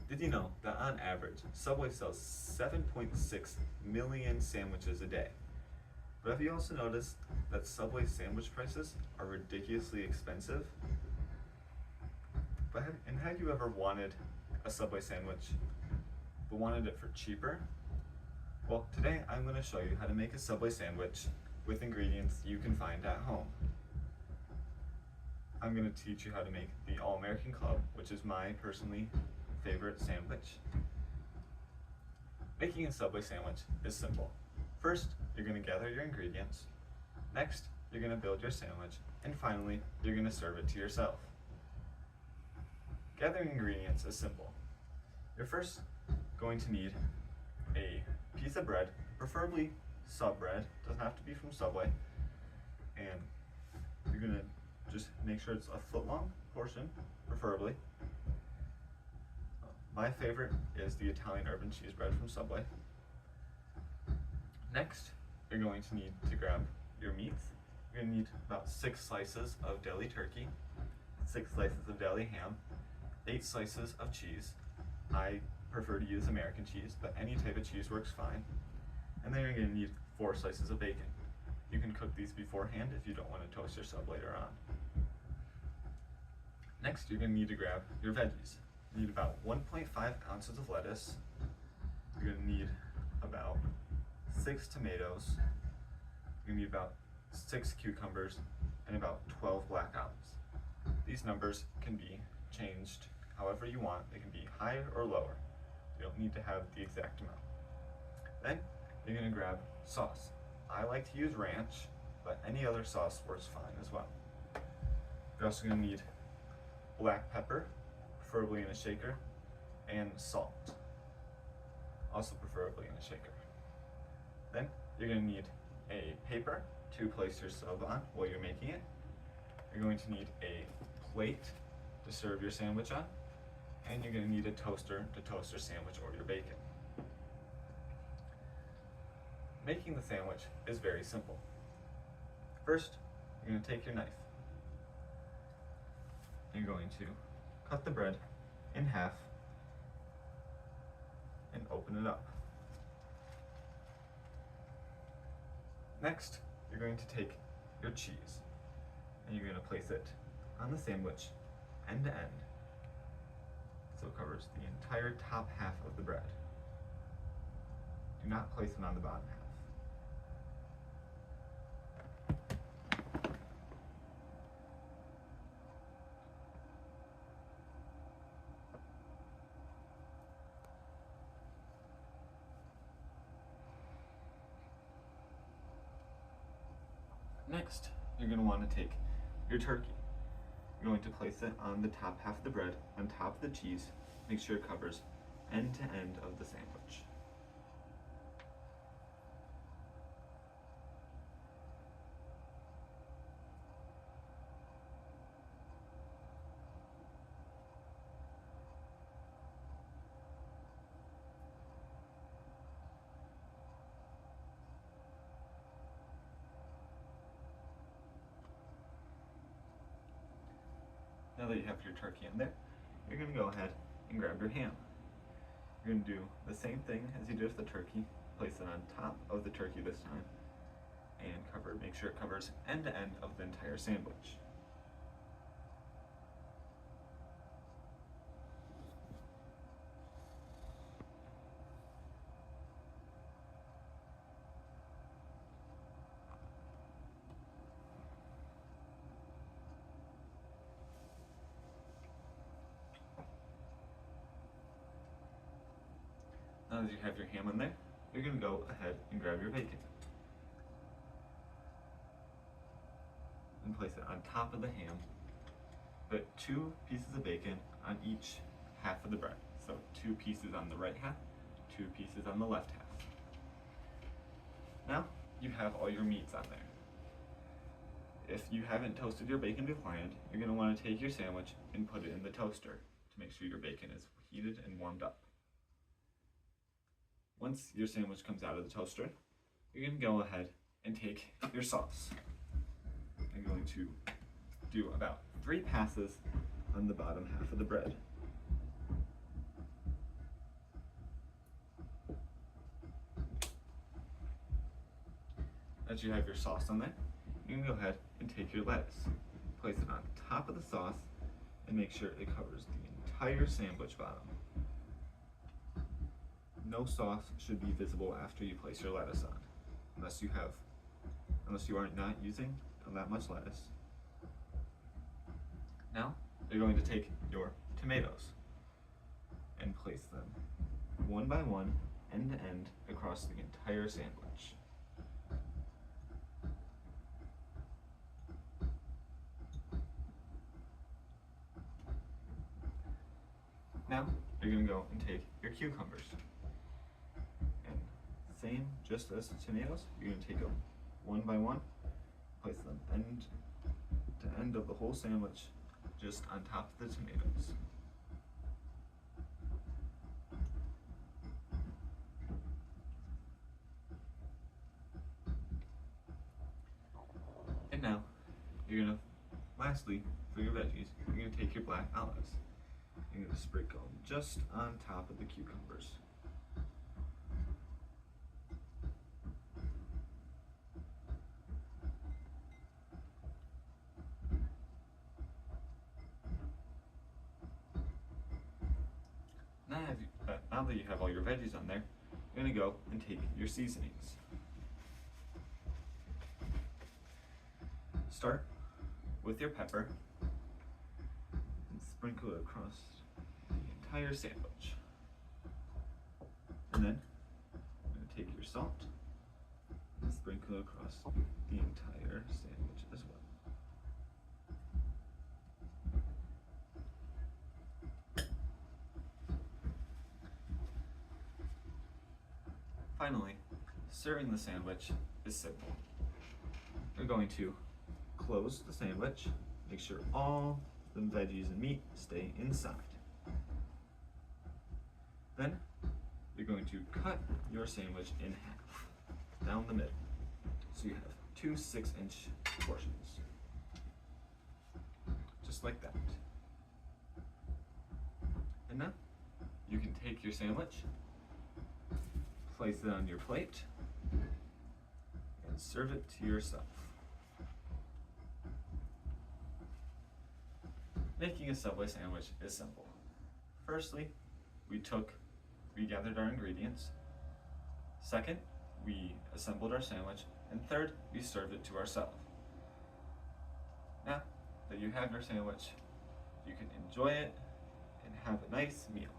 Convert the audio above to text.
Did you know that on average, Subway sells 7.6 million sandwiches a day? But have you also noticed that Subway sandwich prices are ridiculously expensive? And have you ever wanted a Subway sandwich, but wanted it for cheaper? Well, today I'm going to show you how to make a Subway sandwich with ingredients you can find at home. I'm going to teach you how to make the All-American Club, which is my personally favorite sandwich. Making a Subway sandwich is simple. First, you're going to gather your ingredients. Next, you're going to build your sandwich. And finally, you're going to serve it to yourself. Gathering ingredients is simple. You're first going to need a piece of bread, preferably sub bread, doesn't have to be from Subway. And you're going to just make sure it's a foot long portion, preferably. My favorite is the Italian urban cheese bread from Subway. Next, you're going to need to grab your meats. You're going to need about 6 slices of deli turkey, 6 slices of deli ham, 8 slices of cheese. I prefer to use American cheese, but any type of cheese works fine. And then you're going to need 4 slices of bacon. You can cook these beforehand if you don't want to toast your sub later on. Next, you're going to need to grab your veggies. You need about 1.5 ounces of lettuce. You're going to need about 6 tomatoes. You're going to need about 6 cucumbers and about 12 black olives. These numbers can be changed however you want. They can be higher or lower. You don't need to have the exact amount. Then you're going to grab sauce. I like to use ranch, but any other sauce works fine as well. You're also going to need black pepper, preferably in a shaker, and salt, also preferably in a shaker. Then you're going to need a paper to place your sub on while you're making it. You're going to need a plate to serve your sandwich on, and you're going to need a toaster to toast your sandwich or your bacon. Making the sandwich is very simple. First, you're going to take your knife. You're going to cut the bread in half and open it up. Next, you're going to take your cheese and you're going to place it on the sandwich end to end so it covers the entire top half of the bread. Do not place it on the bottom half. Next, you're going to want to take your turkey. You're going to place it on the top half of the bread, on top of the cheese. Make sure it covers end to end of the sandwich. Now that you have your turkey in there, you're going to go ahead and grab your ham. You're going to do the same thing as you did with the turkey. Place it on top of the turkey this time and make sure it covers end to end of the entire sandwich. Now that you have your ham in there, you're going to go ahead and grab your bacon and place it on top of the ham. Put 2 pieces of bacon on each half of the bread. So 2 pieces on the right half, 2 pieces on the left half. Now you have all your meats on there. If you haven't toasted your bacon beforehand, you're going to want to take your sandwich and put it in the toaster to make sure your bacon is heated and warmed up. Once your sandwich comes out of the toaster, you're going to go ahead and take your sauce. I'm going to do about 3 passes on the bottom half of the bread. that you have your sauce on there, you can go ahead and take your lettuce, place it on top of the sauce, and make sure it covers the entire sandwich bottom. No sauce should be visible after you place your lettuce on, unless you are not using that much lettuce. Now, you're going to take your tomatoes and place them one by one, end to end, across the entire sandwich. Now, you're going to go and take your cucumbers. And same, just as the tomatoes, you're going to take them one by one, place them end to end of the whole sandwich, just on top of the tomatoes. And now, you're going to, lastly, for your veggies, you're going to take your black olives. You're going to sprinkle them just on top of the cucumbers. Now that you have all your veggies on there, you're going to go and take your seasonings. Start with your pepper and sprinkle it across the entire sandwich. And then you're going to take your salt and sprinkle it across the entire sandwich as well. Finally, serving the sandwich is simple. You're going to close the sandwich, make sure all the veggies and meat stay inside. Then, you're going to cut your sandwich in half, down the middle, so you have two 6-inch portions. Just like that. And now, you can take your sandwich, place it on your plate, and serve it to yourself. Making a Subway sandwich is simple. Firstly, we gathered our ingredients. Second, we assembled our sandwich. And third, we served it to ourselves. Now that you have your sandwich, you can enjoy it and have a nice meal.